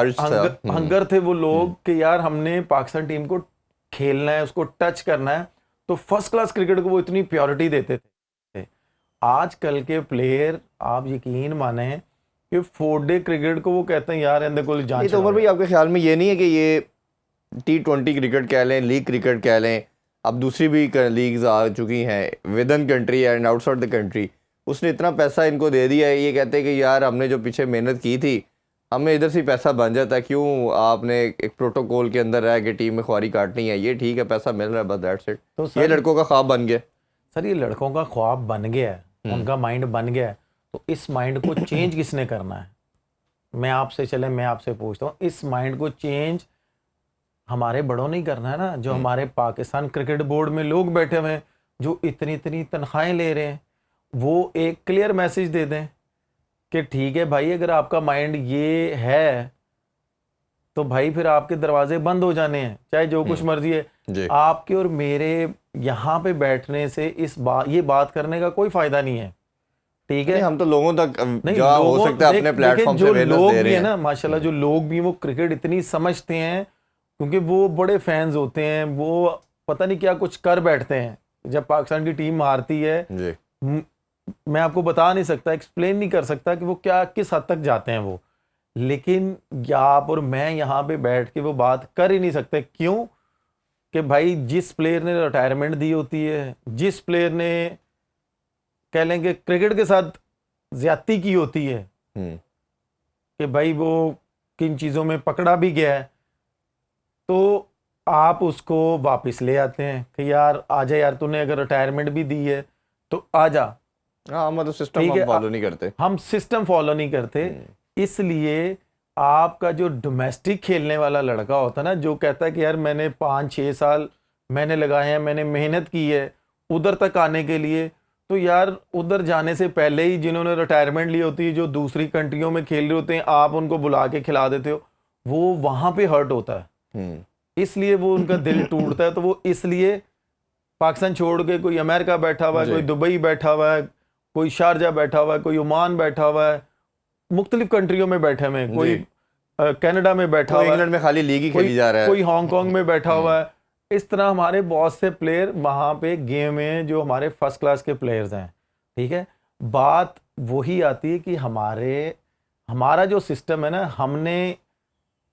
हंगर थे वो लोग कि यार हमने पाकिस्तान टीम को खेलना है, उसको टच करना है, तो फर्स्ट क्लास क्रिकेट को वो इतनी प्योरिटी देते थे। आजकल के प्लेयर आप यकीन माने कि 4 डे क्रिकेट को वो कहते हैं यार इनके को जान। तो उमर भाई आपके ख्याल में ये नहीं है कि ये T20 क्रिकेट कह लें, लीग क्रिकेट कह लें, अब दूसरी भी लीग्स आ चुकी हैं with in country and outside the country, उसने इतना पैसा इनको दे दिया है, ये कहते हैं कि यार हमने जो पीछे मेहनत की थी हमें इधर से पैसा बन जाता है, क्यों आपने एक प्रोटोकॉल के अंदर रह के टीम में ख्वारी काटनी है, ये ठीक है पैसा मिल रहा है बस दैट्स इट। तो ये लड़कों का ख्वाब बन गया सर, ये लड़कों का ख्वाब बन गया है, उनका माइंड बन गया है, तो इस माइंड को चेंज किसने करना है? मैं आपसे पूछता हूँ, इस माइंड को चेंज हमारे बड़ों ने ही करना है ना, जो हमारे पाकिस्तान क्रिकेट बोर्ड में लोग बैठे हुए हैं जो इतनी इतनी तनख्वाहें ले रहे हैं, वो एक क्लियर मैसेज दे दें कि ठीक है भाई, अगर आपका माइंड ये है तो भाई फिर आपके दरवाजे बंद हो जाने हैं, चाहे जो कुछ मर्जी है। जी आपके और मेरे यहाँ पे बैठने से ये बात करने का कोई फायदा नहीं है, ठीक है। नहीं, हम तो लोगों तक नहीं, जहाँ हो लोगों सकता है अपने देखें, प्लेटफॉर्म से जो अवेयरनेस लोग दे भी रहे है हैं। ना माशाल्लाह, जो लोग भी वो क्रिकेट इतनी समझते हैं, क्योंकि वो बड़े फैंस होते हैं, वो पता नहीं क्या कुछ कर बैठते हैं जब पाकिस्तान की टीम हारती है। जी मैं आपको बता नहीं सकता, एक्सप्लेन नहीं कर सकता कि वो क्या किस हद तक जाते हैं वो, लेकिन आप और मैं यहाँ पे बैठ के वो बात कर ही नहीं सकते। क्यों? कि भाई जिस प्लेयर ने रिटायरमेंट दी होती है, जिस प्लेयर ने कह लेंगे क्रिकेट के साथ ज्यादती की होती है, कि भाई वो किन चीज़ों में पकड़ा भी गया है, तो आप उसको वापस ले आते हैं कि यार आजा यार, तूने अगर रिटायरमेंट भी दी है तो आजा। हाँ, मतलब सिस्टम ठीक हम है, फॉलो नहीं करते। हम सिस्टम फॉलो नहीं करते। इसलिए आपका जो डोमेस्टिक खेलने वाला लड़का होता है ना, जो कहता है कि यार मैंने 5-6 साल मैंने लगाए हैं, मैंने मेहनत की है उधर तक आने के लिए, तो यार उधर जाने से पहले ही जिन्होंने रिटायरमेंट ली होती है, जो दूसरी कंट्रियों में खेल रहे होते हैं, आप उनको बुला के खिला देते हो, वो वहां पे हर्ट होता है, इसलिए वो उनका दिल टूटता है। तो वो इसलिए पाकिस्तान छोड़ के कोई अमेरिका बैठा हुआ है, कोई दुबई बैठा हुआ है, कोई शारजा बैठा हुआ है, कोई ओमान बैठा हुआ है, मुख्तलिफ कंट्रियों में बैठे हुए हैं, कोई कनाडा में बैठा हुआ है, इंग्लैंड में खाली लीग ही खेली जा रहा है, कोई हांगकांग में बैठा हुआ है। इस तरह हमारे बहुत से प्लेयर वहां पे गेम में जो हमारे फर्स्ट क्लास के प्लेयर्स हैं, ठीक है। बात वही आती है कि हमारा जो सिस्टम है ना, हमने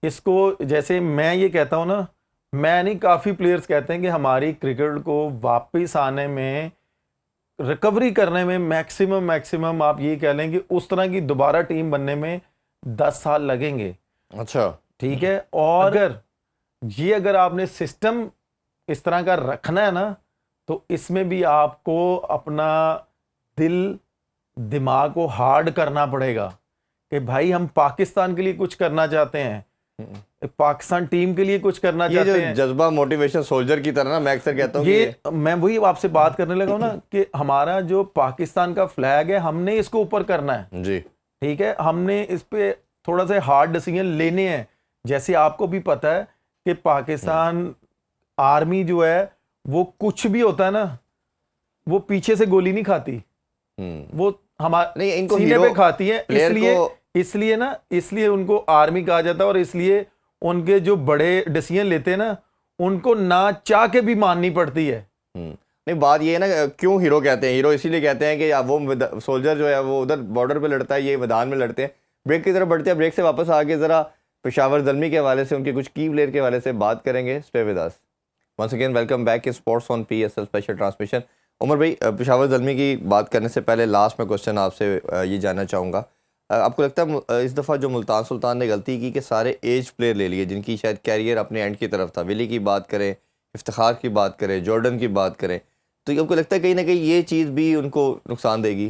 इसको, जैसे मैं ये कहता हूँ ना, मैं नहीं, काफ़ी प्लेयर्स कहते हैं कि हमारी क्रिकेट को वापस आने में, रिकवरी करने में मैक्सिमम आप ये कह लें कि उस तरह की दोबारा टीम बनने में 10 साल लगेंगे। अच्छा, ठीक है। और अगर आपने सिस्टम इस तरह का रखना है ना, तो इसमें भी आपको अपना दिमाग को हार्ड करना पड़ेगा कि भाई हम पाकिस्तान के लिए कुछ करना चाहते हैं, पाकिस्तान टीम के लिए कुछ करना चाहते हैं। जज्बा, मोटिवेशन, सोल्जर की तरह ना, मैं अक्सर कहता हूँ ये मैं वही आपसे बात करने लगा हूं ना कि हमारा जो पाकिस्तान का फ्लैग है, हमने इसको ऊपर करना है जी, ठीक है। हमने इस पे थोड़ा सा हार्ड डिसीजन लेने हैं। जैसे आपको भी पता है कि पाकिस्तान आर्मी जो है, वो कुछ भी होता है ना, वो पीछे से गोली नहीं खाती, वो हमारे इनको सीने पे खाती है। इसलिए उनको आर्मी कहा जाता है, और इसलिए उनके जो बड़े डिसीजन लेते हैं ना, उनको ना चाह के भी माननी पड़ती है। नहीं, बात ये है ना, क्यों हीरो कहते हैं? हीरो इसीलिए कहते हैं कि वो सोल्जर जो है वो उधर बॉर्डर पे लड़ता है, ये मैदान में लड़ते हैं। ब्रेक की तरफ बढ़ते हैं, ब्रेक से वापस आके ज़रा पेशावर ज़ल्मी के हवाले से, उनके कुछ की प्लेयर के हवाले से बात करेंगे। Stay with us. Once again welcome back in sports on PSL special transmission. Umar भाई, पेशावर ज़ल्मी की बात करने से पहले लास्ट में क्वेश्चन आपसे ये जानना चाहूँगा, आपको लगता है इस दफ़ा जो मुल्तान सुल्तान ने गलती की कि सारे एज प्लेयर ले लिए जिनकी शायद कैरियर अपने एंड की तरफ था? विली की बात करें, इफ्तिखार की बात करें, जॉर्डन की बात करें, तो आपको लगता है कहीं ना कहीं ये चीज़ भी उनको नुकसान देगी?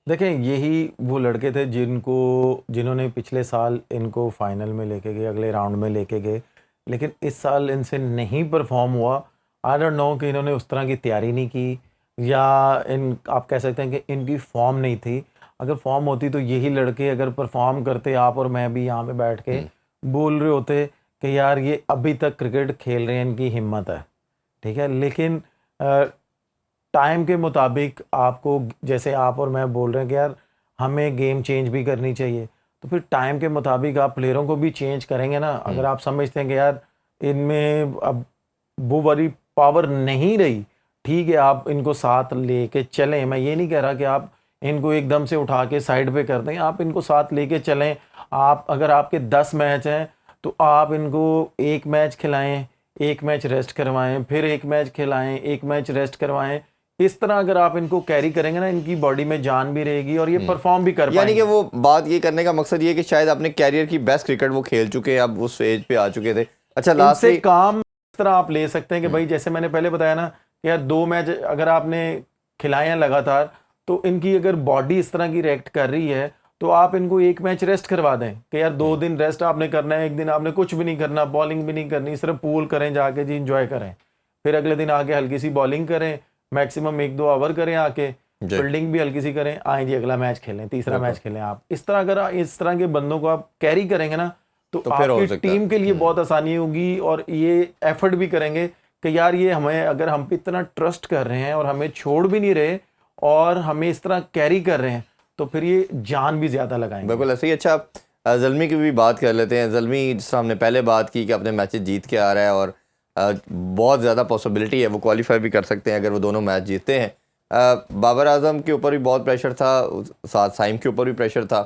देखें, यही वो लड़के थे जिन्होंने पिछले साल इनको फाइनल में लेके गए, अगले राउंड में लेके गए, लेकिन इस साल इनसे नहीं परफॉर्म हुआ। आई डोंट नो कि इन्होंने उस तरह की तैयारी नहीं की, या आप कह सकते हैं कि इनकी फॉर्म नहीं थी। अगर फॉर्म होती तो यही लड़के अगर परफॉर्म करते, आप और मैं भी यहाँ पे बैठ के बोल रहे होते कि यार ये अभी तक क्रिकेट खेल रहे हैं, इनकी हिम्मत है, ठीक है। लेकिन टाइम के मुताबिक आपको, जैसे आप और मैं बोल रहे हैं कि यार हमें गेम चेंज भी करनी चाहिए, तो फिर टाइम के मुताबिक आप प्लेयरों को भी चेंज करेंगे ना। अगर आप समझते हैं कि यार इनमें अब वो वाली पावर नहीं रही, ठीक है, आप इनको साथ लेके चलें। मैं ये नहीं कह रहा कि आप इनको एकदम से उठा के साइड पे कर दें, आप इनको साथ लेके चलें। आप अगर आपके 10 मैच हैं तो आप इनको एक मैच खिलाएं, एक मैच रेस्ट करवाएं, फिर एक मैच खिलाएं, एक मैच रेस्ट करवाएं। इस तरह अगर आप इनको कैरी करेंगे ना, इनकी बॉडी में जान भी रहेगी और ये परफॉर्म भी कर पाएंगे। यानी कि वो बात ये करने का मकसद ये है कि शायद अपने कैरियर की बेस्ट क्रिकेट वो खेल चुके हैं, अब उस एज पे आ चुके थे। अच्छा, लास्ट से काम इस तरह आप ले सकते हैं कि भाई जैसे मैंने पहले बताया ना कि यार 2 मैच अगर आपने खिलाए हैं लगातार, तो इनकी अगर बॉडी इस तरह की रिएक्ट कर रही है तो आप इनको एक मैच रेस्ट करवा दें कि यार 2 दिन रेस्ट आपने करना है, एक दिन आपने कुछ भी नहीं करना, बॉलिंग भी नहीं करनी, सिर्फ पूल करें जाके जी, इंजॉय करें। फिर अगले दिन आके हल्की सी बॉलिंग करें, मैक्सिमम 1-2 ओवर करें, आके फील्डिंग भी हल्की सी करें, आए जी अगला मैच खेलें, तीसरा मैच खेलें। आप इस तरह अगर इस तरह के बंदों को आप कैरी करेंगे ना, तो फिर हो आपकी सकता है। टीम के लिए बहुत आसानी होगी, और ये एफर्ट भी करेंगे कि यार ये हमें, अगर हम पे इतना ट्रस्ट कर रहे हैं और हमें छोड़ भी नहीं रहे और हमें इस तरह कैरी कर रहे हैं, तो फिर ये जान भी ज़्यादा लगाएंगे। बिल्कुल ऐसे ही। अच्छा, ज़ल्मी की भी बात कर लेते हैं। ज़ल्मी, जिस हमने पहले बात की कि अपने मैचेस जीत के आ रहा है और बहुत ज़्यादा पॉसिबिलिटी है वो क्वालिफाई भी कर सकते हैं अगर वो दोनों मैच जीतते हैं। बाबर आजम के ऊपर भी बहुत प्रेशर था, साथ साइम के ऊपर भी प्रेशर था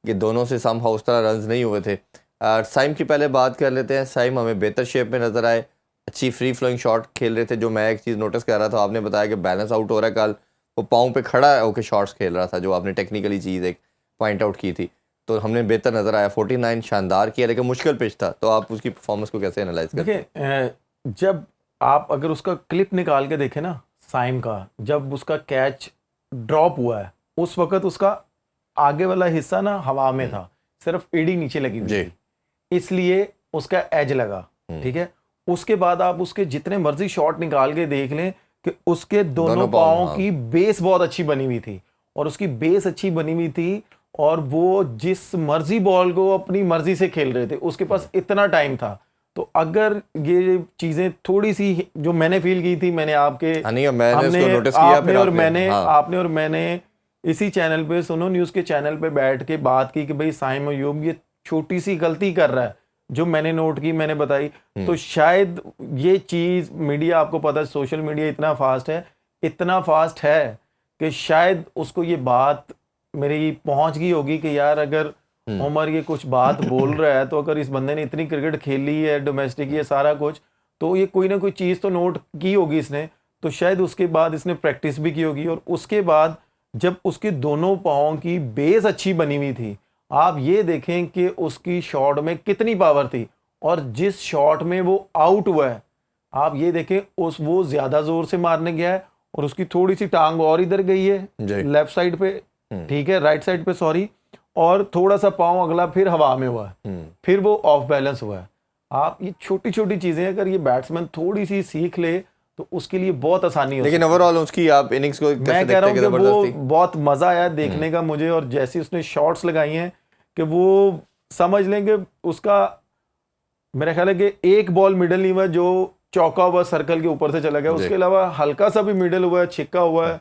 कि दोनों से सम उस तरह रन्स नहीं हुए थे। साइम की पहले बात कर लेते हैं। साइम हमें बेहतर शेप में नज़र आए, अच्छी फ्री फ्लोइंग शॉट खेल रहे थे। जो मैं एक चीज़ नोटिस कर रहा था, आपने बताया कि बैलेंस आउट हो रहा है, कल वो पाँव पे खड़ा होकर शॉट्स खेल रहा था, जो आपने टेक्निकली चीज़ एक पॉइंट आउट की थी, तो हमने बेहतर नज़र आया। 49 शानदार किया, लेकिन मुश्किल पिच था। तो आप उसकी परफॉर्मेंस को कैसे एनालाइज करते हैं? देखिए, जब आप अगर उसका क्लिप निकाल के देखें ना, साइम का, जब उसका कैच ड्रॉप हुआ है, उस वक्त उसका आगे वाला हिस्सा ना हवा में था, सिर्फ एड़ी नीचे लगी हुई थी, इसलिए उसका एज लगा। ठीक है, उसके बाद आप उसके जितने मर्जी शॉट निकाल के देख लें कि उसके दोनों पाँव की बेस बहुत अच्छी बनी हुई थी, और उसकी बेस अच्छी बनी हुई थी, और वो जिस मर्जी बॉल को अपनी मर्जी से खेल रहे थे, उसके पास इतना टाइम था। तो अगर ये चीजें थोड़ी सी जो मैंने फील की थी, मैंने आपके आपने और मैंने इसी चैनल पे, सुनो न्यूज़ के चैनल पे बैठ के बात की कि भाई साइम अयूब ये छोटी सी गलती कर रहा है, जो मैंने नोट की, मैंने बताई। तो शायद ये चीज़, मीडिया, आपको पता है सोशल मीडिया इतना फास्ट है कि शायद उसको ये बात मेरी पहुंच गई होगी कि यार अगर उमर ये कुछ बात बोल रहा है, तो अगर इस बंदे ने इतनी क्रिकेट खेली है, डोमेस्टिक, ये सारा कुछ, तो ये कोई ना कोई चीज़ तो नोट की होगी इसने। तो शायद उसके बाद इसने प्रैक्टिस भी की होगी, और उसके बाद जब उसके दोनों पाँव की बेस अच्छी बनी हुई थी, आप ये देखें कि उसकी शॉट में कितनी पावर थी, और जिस शॉट में वो आउट हुआ है, आप ये देखें वो ज्यादा जोर से मारने गया है, और उसकी थोड़ी सी टांग और इधर गई है लेफ्ट साइड पे, ठीक है, राइट साइड पे सॉरी, और थोड़ा सा पाँव अगला फिर हवा में हुआ है, फिर वो ऑफ बैलेंस हुआ है। आप ये छोटी छोटी चीजें अगर ये बैट्समैन थोड़ी सी सीख ले, तो उसके लिए बहुत आसानी हो। लेकिन ओवरऑल उसकी आप इनिंग्स को मैं कह रहा हूँ कि वो बहुत मजा आया देखने का मुझे, और जैसी उसने शॉट्स लगाई हैं कि वो समझ लेंगे, उसका मेरा ख्याल है कि एक बॉल मिडल नहीं हुआ जो चौका हुआ, सर्कल के ऊपर से चला गया, उसके अलावा हल्का सा भी मिडल हुआ है, छिक्का हुआ है,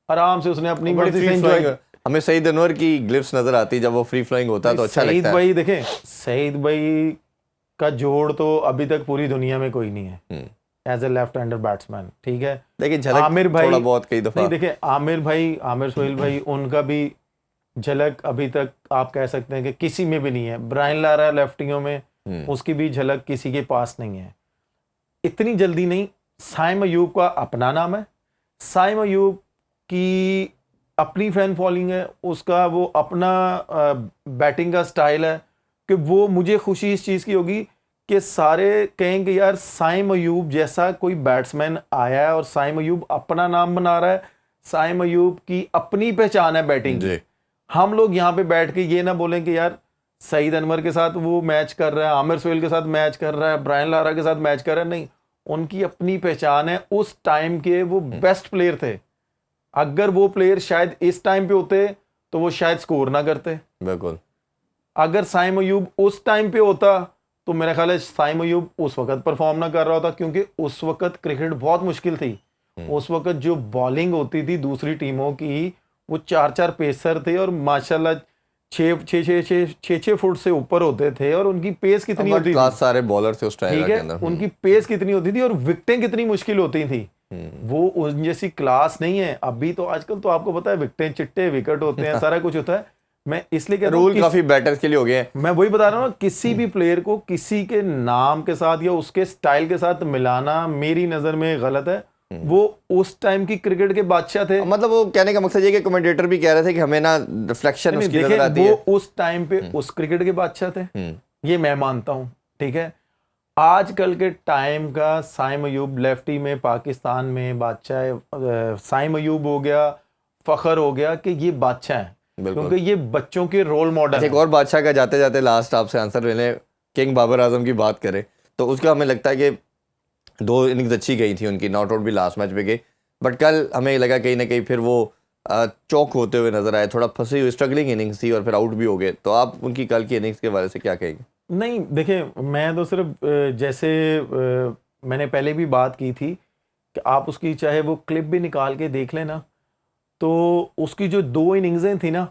आराम से उसने अपनी मर्जी से एंजॉय। हमें सईद अनवर की ग्लिप्स नजर आती है जब वो फ्री फ्लाइंग होता है, तो अच्छा लगता है। भाई देखें, सईद भाई का जोड़ तो अभी तक पूरी दुनिया में कोई नहीं है as a left hander batsman. ठीक है, देखिए आमिर भाई थोड़ा बहुत कई दफा, देखिए आमिर सोहेल भाई, उनका भी झलक अभी तक आप कह सकते हैं कि किसी में भी नहीं है। ब्रायन लारा लेफ्टियों में, उसकी भी झलक किसी के पास नहीं है, इतनी जल्दी नहीं। साइम अयूब का अपना नाम है, साइम अयूब की अपनी फैन फॉलोइंग है, उसका वो अपना बैटिंग का स्टाइल है, कि वो, मुझे खुशी इस चीज़ की होगी कि सारे कहेंगे यार साइम अयूब जैसा कोई बैट्समैन आया है, और साइम अयूब अपना नाम बना रहा है, साइम अयूब की अपनी पहचान है बैटिंग की। हम लोग यहाँ पे बैठ के ये ना बोलें कि यार सईद अनवर के साथ वो मैच कर रहा है, आमिर सोहेल के साथ मैच कर रहा है, ब्रायन लारा के साथ मैच कर रहा है, नहीं, उनकी अपनी पहचान है। उस टाइम के वो बेस्ट प्लेयर थे। अगर वो प्लेयर शायद इस टाइम पे होते तो वो शायद स्कोर ना करते। बिल्कुल, अगर साइम अयूब उस टाइम पे होता तो मेरा ख्याल है साइम अयूब उस वक्त परफॉर्म ना कर रहा होता, क्योंकि उस वक्त क्रिकेट बहुत मुश्किल थी। उस वक्त जो बॉलिंग होती थी दूसरी टीमों की, वो 4-4 पेसर थे, और माशाल्लाह 6 फुट से ऊपर होते थे, और उनकी पेस कितनी होती थी, सारे बॉलर थे उस टाइम के अंदर, उनकी पेस कितनी होती थी, और विकेटें कितनी मुश्किल होती थी। वो उन जैसी क्लास नहीं है अभी। तो आजकल तो आपको पता है विकेटें चिट्टे विकेट होते हैं, सारा कुछ होता है। मैं इसलिए कह रहा हूं, रूल काफी बैटर्स के लिए हो गए हैं। मैं वही बता रहा हूँ, किसी भी प्लेयर को किसी के नाम के साथ या उसके स्टाइल के साथ मिलाना मेरी नजर में गलत है। वो उस टाइम की क्रिकेट के बादशाह थे। मतलब वो कहने का मकसद ये कि कमेंटेटर भी कह रहे थे कि हमें ना रिफ्लेक्शन उसकी नजर आती है। वो उस टाइम पे उस क्रिकेट के बादशाह थे, ये मैं मानता हूँ। ठीक है, आजकल के टाइम का साइम अयूब लेफ्टी में पाकिस्तान में बादशाह है। साइम अयूब हो गया, फखर हो गया कि ये बादशाह है। बिल्कुल। क्योंकि ये बच्चों के रोल मॉडल अच्छा, एक और बादशाह का जाते जाते लास्ट आपसे आंसर लेने, किंग बाबर आजम की बात करें तो उसका हमें लगता है कि 2 इनिंग्स अच्छी गई थी उनकी, नॉट आउट भी लास्ट मैच पे गई, बट कल हमें लगा कहीं ना कहीं फिर वो चौक होते हुए नजर आए, थोड़ा फंसी हुई स्ट्रगलिंग इनिंग्स थी और फिर आउट भी हो गए। तो आप उनकी कल की इनिंग्स के बारे से क्या कहेंगे? नहीं देखिए, मैं तो सिर्फ जैसे मैंने पहले भी बात की थी कि आप उसकी चाहे वो क्लिप भी निकाल के देख लेना, तो उसकी जो 2 इनिंग्सें थी ना,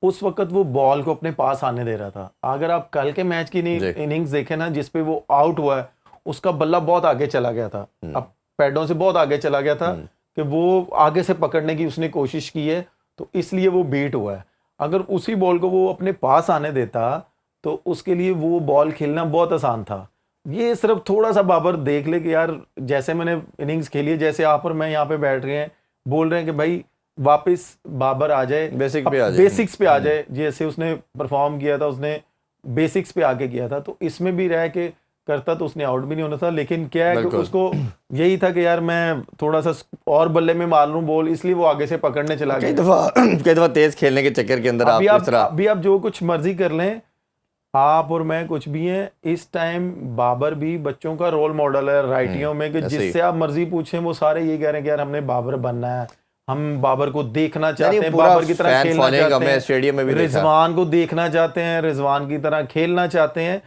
उस वक्त वो बॉल को अपने पास आने दे रहा था। अगर आप कल के मैच की इनिंग्स देखें ना, जिसपे वो आउट हुआ है, उसका बल्ला बहुत आगे चला गया था, अब पैडों से बहुत आगे चला गया था कि वो आगे से पकड़ने की उसने कोशिश की है, तो इसलिए वो बीट हुआ है। अगर उसी बॉल को वो अपने पास आने देता तो उसके लिए वो बॉल खेलना बहुत आसान था। ये सिर्फ थोड़ा सा बाबर देख ले कि यार जैसे मैंने इनिंग्स खेली है, जैसे आप और मैं यहाँ पे बैठ रहे हैं, बोल रहे हैं कि भाई वापस बाबर आ जाए, बेसिक पे आ जाए, बेसिक्स पे आ जाए, जैसे उसने परफॉर्म किया था, उसने बेसिक्स पे आके किया था। तो इसमें भी रह के करता तो उसने आउट भी नहीं होना था, लेकिन क्या है कि बिल्कुल। उसको यही था कि यार मैं थोड़ा सा और बल्ले में मार लूं बॉल, इसलिए वो आगे से पकड़ने चला कई गया। दफा तेज खेलने के चक्कर के अंदर आप इस तरह अभी आप जो कुछ मर्जी कर लें, आप और मैं कुछ भी हैं, इस टाइम बाबर भी बच्चों का रोल मॉडल है राइटियों में, कि ऐसे ही। जिससे आप मर्जी पूछें वो सारे ये कह रहे हैं कि यार हमने बाबर बनना है, हम बाबर को देखना चाहते हैं, पूरा बाबर की तरह fan खेलना following चाहते हमें हैं, स्टेडियम में भी देखा। रिजवान को देखना चाहते हैं, रिजवान की तरह खेलना चाहते हैं।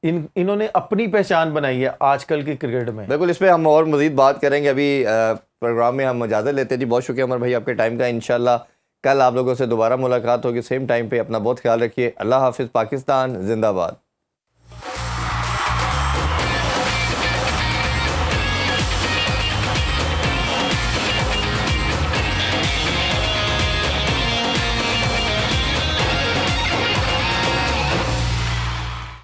इन्होंने अपनी पहचान बनाई है आजकल के क्रिकेट में। बिल्कुल, इस पे हम और मजीद बात करेंगे। अभी प्रोग्राम में हम इजाज़त लेते हैं जी। बहुत शुक्रिया अमर भाई आपके टाइम का। इंशाल्लाह कल आप लोगों से दोबारा मुलाकात होगी सेम टाइम पे। अपना बहुत ख्याल रखिए। अल्लाह हाफिज़। पाकिस्तान जिंदाबाद।